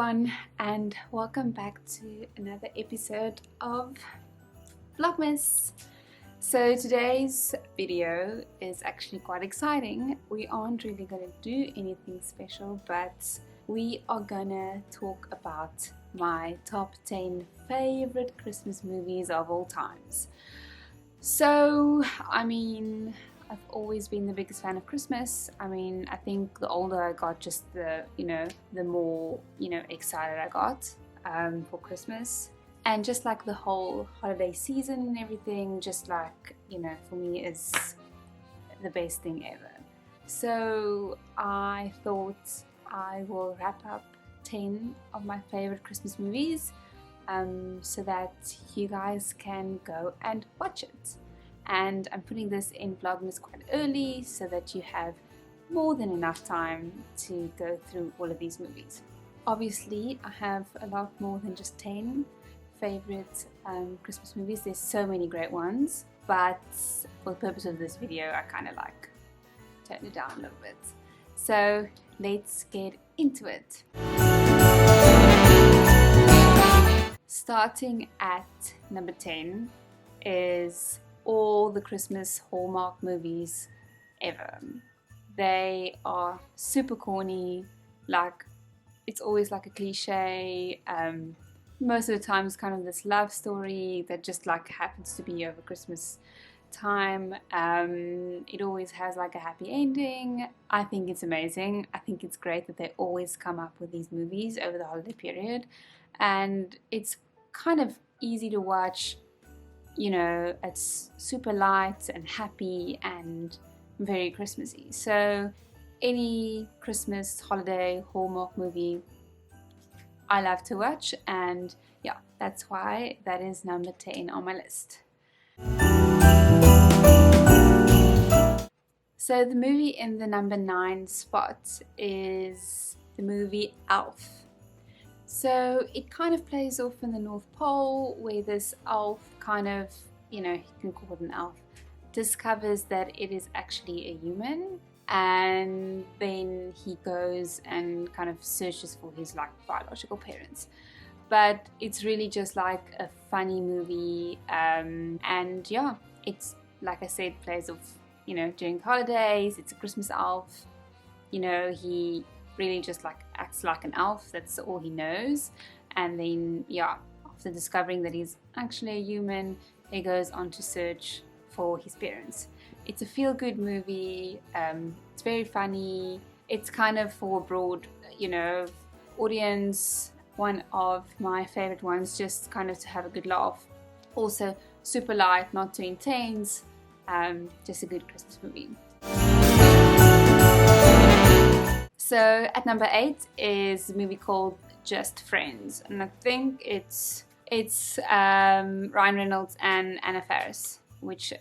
everyone, and welcome back to another episode of Vlogmas. So today's video is actually quite exciting. We aren't really going to do anything special, but we are gonna talk about my top 10 favorite Christmas movies of all times. So, I've always been the biggest fan of Christmas. I think the older I got, just the more, excited I got for Christmas. And just like the whole holiday season and everything, just like, for me is the best thing ever. So I thought I will wrap up 10 of my favorite Christmas movies so that you guys can go and watch it. And I'm putting this in Vlogmas quite early so that you have more than enough time to go through all of these movies. Obviously, I have a lot more than just 10 favorite Christmas movies. There's so many great ones, but for the purpose of this video, I kind of like turned it down a little bit. So let's get into it. Starting at number 10 is all the Christmas Hallmark movies ever. They are super corny, like it's always like a cliche. Most of the time it's kind of this love story that just like happens to be over Christmas time. It always has like a happy ending. I think it's amazing. I think it's great that they always come up with these movies over the holiday period, and it's kind of easy to watch. It's super light and happy and very Christmassy. So any Christmas holiday Hallmark movie I love to watch, and yeah, that's why that is number 10 on my list. So the movie in the number 9 spot is the movie Elf. So it kind of plays off in the North Pole, where this elf kind of, you can call it an elf, discovers that it is actually a human, and then he goes and kind of searches for his like biological parents. But it's really just like a funny movie, and yeah, it's like I said, plays off, during the holidays. It's a Christmas elf, he really just like acts like an elf. That's all he knows. And then after discovering that he's actually a human, he goes on to search for his parents. It's a feel-good movie. It's very funny. It's kind of for a broad audience. One of my favorite ones, just kind of to have a good laugh. Also super light, not too intense. Just a good Christmas movie. So at number 8 is a movie called Just Friends, and I think it's Ryan Reynolds and Anna Faris, which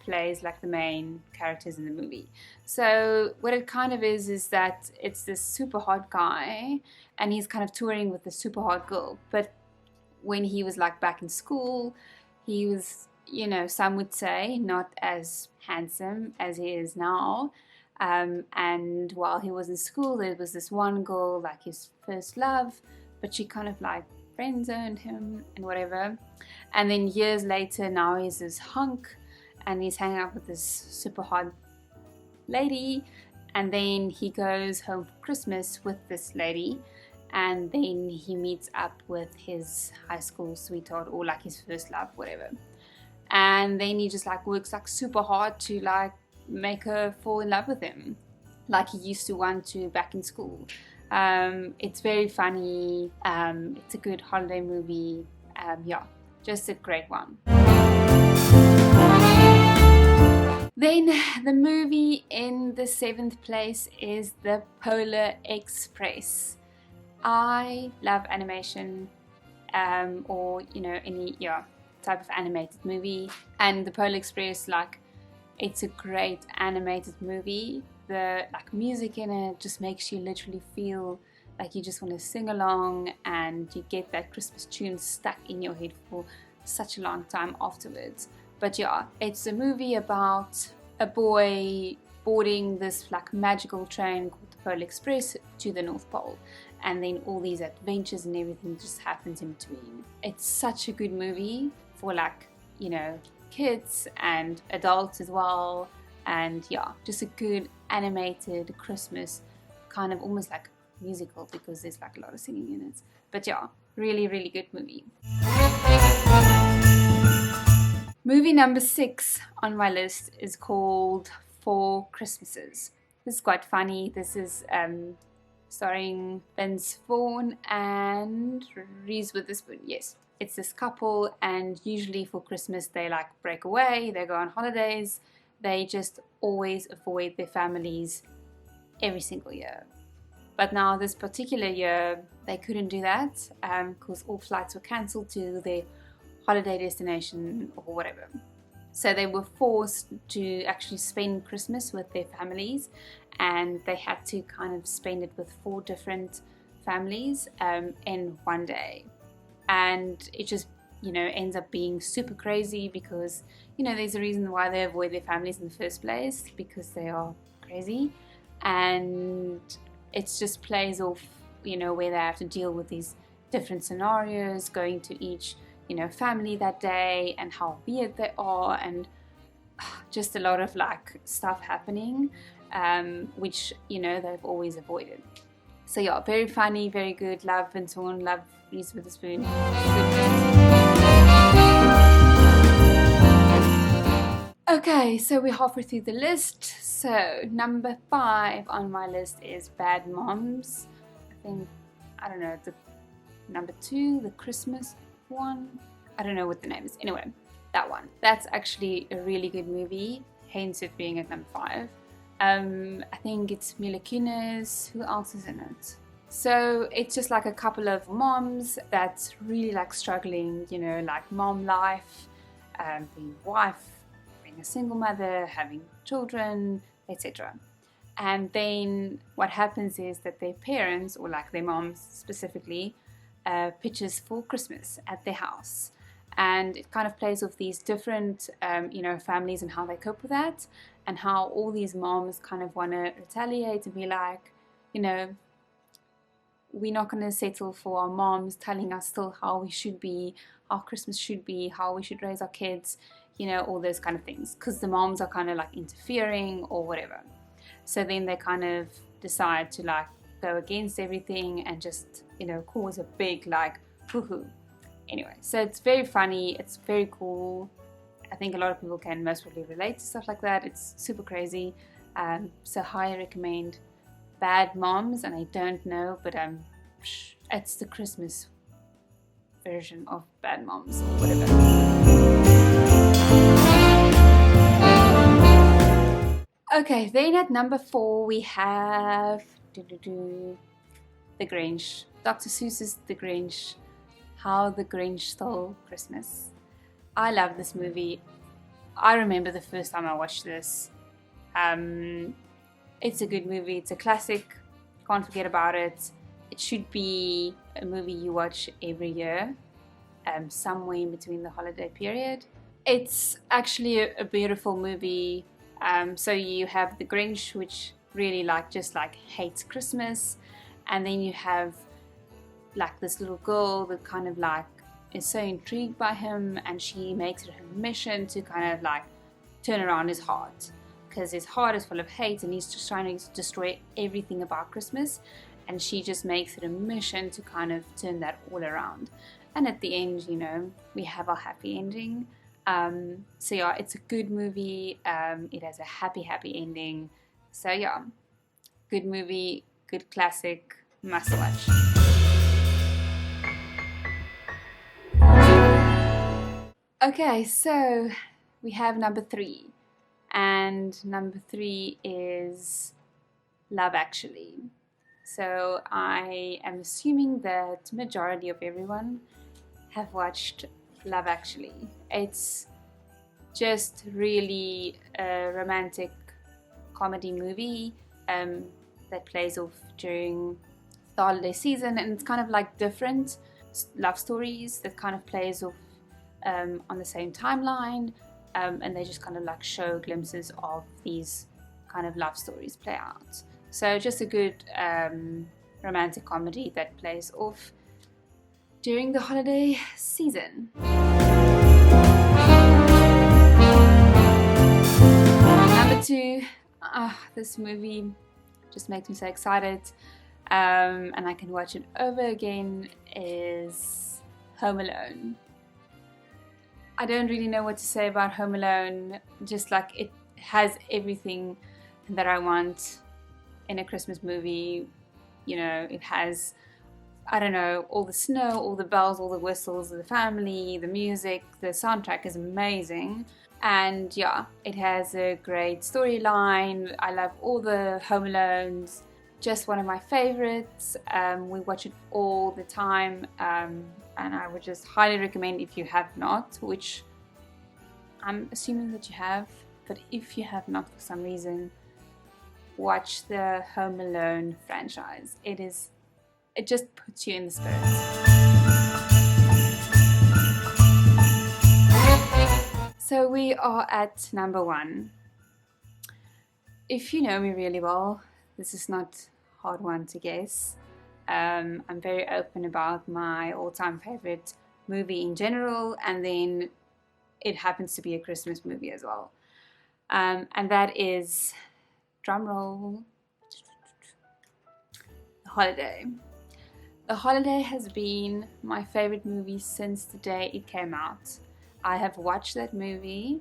plays like the main characters in the movie. So what it kind of is that it's this super hot guy, and he's kind of touring with the super hot girl. But when he was like back in school, he was, some would say not as handsome as he is now. And while he was in school, there was this one girl, like his first love, but she kind of like friend-zoned him and whatever. And then years later, now he's this hunk and he's hanging out with this super hot lady. And then he goes home for Christmas with this lady, and then he meets up with his high school sweetheart, or like his first love, whatever. And then he just like works like super hard to like make her fall in love with him, like he used to want to back in school. It's very funny. It's a good holiday movie. Just a great one. Then the movie in the 7th place is The Polar Express. I love animation, or any type of animated movie, and The Polar Express, like, it's a great animated movie. The music in it just makes you literally feel like you just want to sing along, and you get that Christmas tune stuck in your head for such a long time afterwards. But it's a movie about a boy boarding this like magical train called the Polar Express to the North Pole. and then all these adventures and everything just happens in between. It's such a good movie for like, you know, kids and adults as well. And yeah, just a good animated Christmas kind of almost like musical, because there's like a lot of singing in it. But yeah, really, really good movie. Movie number 6 on my list is called Four Christmases. This is quite funny. This is starring Vince Vaughn and Reese Witherspoon. Yes, it's this couple, and usually for Christmas they like break away, they go on holidays, they just always avoid their families every single year. But now this particular year they couldn't do that because all flights were cancelled to their holiday destination or whatever. So they were forced to actually spend Christmas with their families, and they had to kind of spend it with 4 different families in one day. And it just, you know, ends up being super crazy because, you know, there's a reason why they avoid their families in the first place, because they are crazy. And it just plays off, you know, where they have to deal with these different scenarios, going to each, you know, family that day, and how weird they are, and just a lot of like stuff happening, which, you know, they've always avoided. So yeah, very funny, very good. Love Vince Vaughn, love Reese Witherspoon. Okay, so we're halfway through the list. So number 5 on my list is Bad Moms. I don't know, the number 2, the Christmas one. I don't know what the name is. Anyway, that one. That's actually a really good movie, hence it being at number 5. I think it's Mila Kunis. Who else is in it? So it's just like a couple of moms that's really like struggling, you know, like mom life, being wife, being a single mother, having children, etc. And then what happens is that their parents, or like their moms specifically, pitches for Christmas at their house. And it kind of plays off these different, you know, families and how they cope with that, and how all these moms kind of want to retaliate and be like, you know, we're not going to settle for our moms telling us still how we should be, how Christmas should be, how we should raise our kids, you know, all those kind of things, because the moms are kind of like interfering or whatever. So then they kind of decide to like go against everything and just, you know, cause a big like hoo-hoo. Anyway, so it's very funny, it's very cool. I think a lot of people can most probably relate to stuff like that. It's super crazy. So highly recommend Bad Moms. And I don't know, but it's the Christmas version of Bad Moms or whatever. Okay, then at number 4 we have The Grinch. Dr. Seuss's The Grinch. How the Grinch Stole Christmas. I love this movie. I remember the first time I watched this. It's a good movie. It's a classic. Can't forget about it. It should be a movie you watch every year, somewhere in between the holiday period. It's actually a beautiful movie. So you have the Grinch, which really like just like hates Christmas, and then you have like this little girl that kind of like is so intrigued by him, and she makes it her mission to kind of like turn around his heart, because his heart is full of hate and he's just trying to destroy everything about Christmas, and she just makes it a mission to kind of turn that all around. And at the end, you know, we have our happy ending. So yeah, it's a good movie. It has a happy ending. So yeah, good movie, good classic, must watch. Okay, so we have number 3, and number 3 is Love Actually. So I am assuming that majority of everyone have watched Love Actually. It's just really a romantic comedy movie that plays off during the holiday season, and it's kind of like different love stories that kind of plays off on the same timeline, and they just kind of like show glimpses of these kind of love stories play out. So just a good romantic comedy that plays off during the holiday season. Number 2, this movie just makes me so excited, and I can watch it over again, is Home Alone. I don't really know what to say about Home Alone, just like it has everything that I want in a Christmas movie. You know, it has, I don't know, all the snow, all the bells, all the whistles, the family, the music, the soundtrack is amazing. And yeah, it has a great storyline. I love all the Home Alones. Just one of my favorites. We watch it all the time, and I would just highly recommend, if you have not, which I'm assuming that you have, but if you have not for some reason, watch the Home Alone franchise. It just puts you in the spirit. So we are at number 1. If you know me really well, this is not a hard one to guess. I'm very open about my all-time favorite movie in general, and then it happens to be a Christmas movie as well. And that is, drumroll, The Holiday. The Holiday has been my favorite movie since the day it came out. I have watched that movie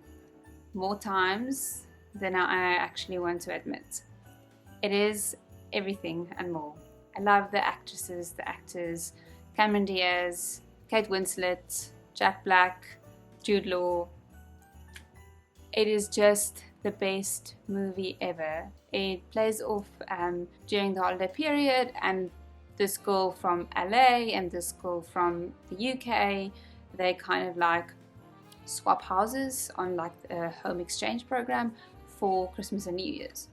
more times than I actually want to admit. It is everything and more. I love the actresses, the actors, Cameron Diaz, Kate Winslet, Jack Black, Jude Law. It is just the best movie ever. It plays off during the holiday period, and this girl from LA and this girl from the UK, they kind of like swap houses on like a home exchange program for Christmas and New Year's.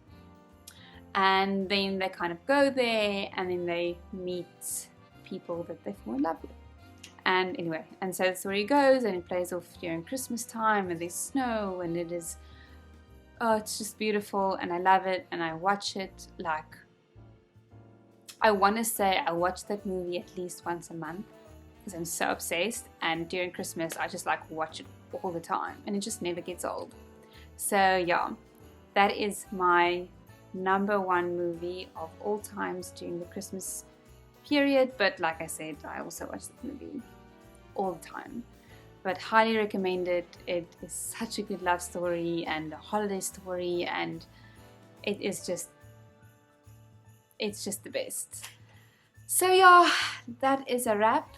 And then they kind of go there, and then they meet people that they fall in love with. And anyway, and so the story goes, and it plays off during Christmas time, and there's snow, and it is, oh, it's just beautiful, and I love it, and I watch it like, I want to say I watch that movie at least once a month, because I'm so obsessed, and during Christmas I just like watch it all the time, and it just never gets old. So yeah, that is my number 1 movie of all times during the Christmas period. But like I said, I also watch the movie all the time, but highly recommend it. It is such a good love story and a holiday story, and it's just the best. So yeah, that is a wrap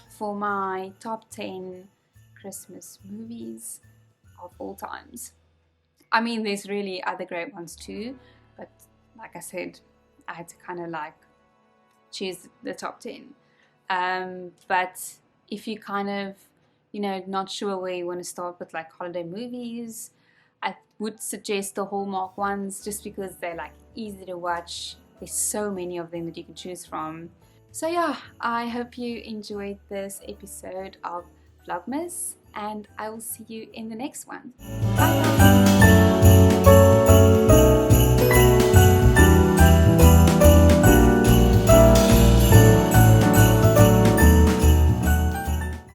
for my top 10 Christmas movies of all times. I mean, there's really other great ones too, but like I said, I had to kind of like choose the top 10. But if you kind of, you know, not sure where you want to start with like holiday movies, I would suggest the Hallmark ones, just because they're like easy to watch. There's so many of them that you can choose from. So yeah, I hope you enjoyed this episode of Vlogmas, and I will see you in the next one.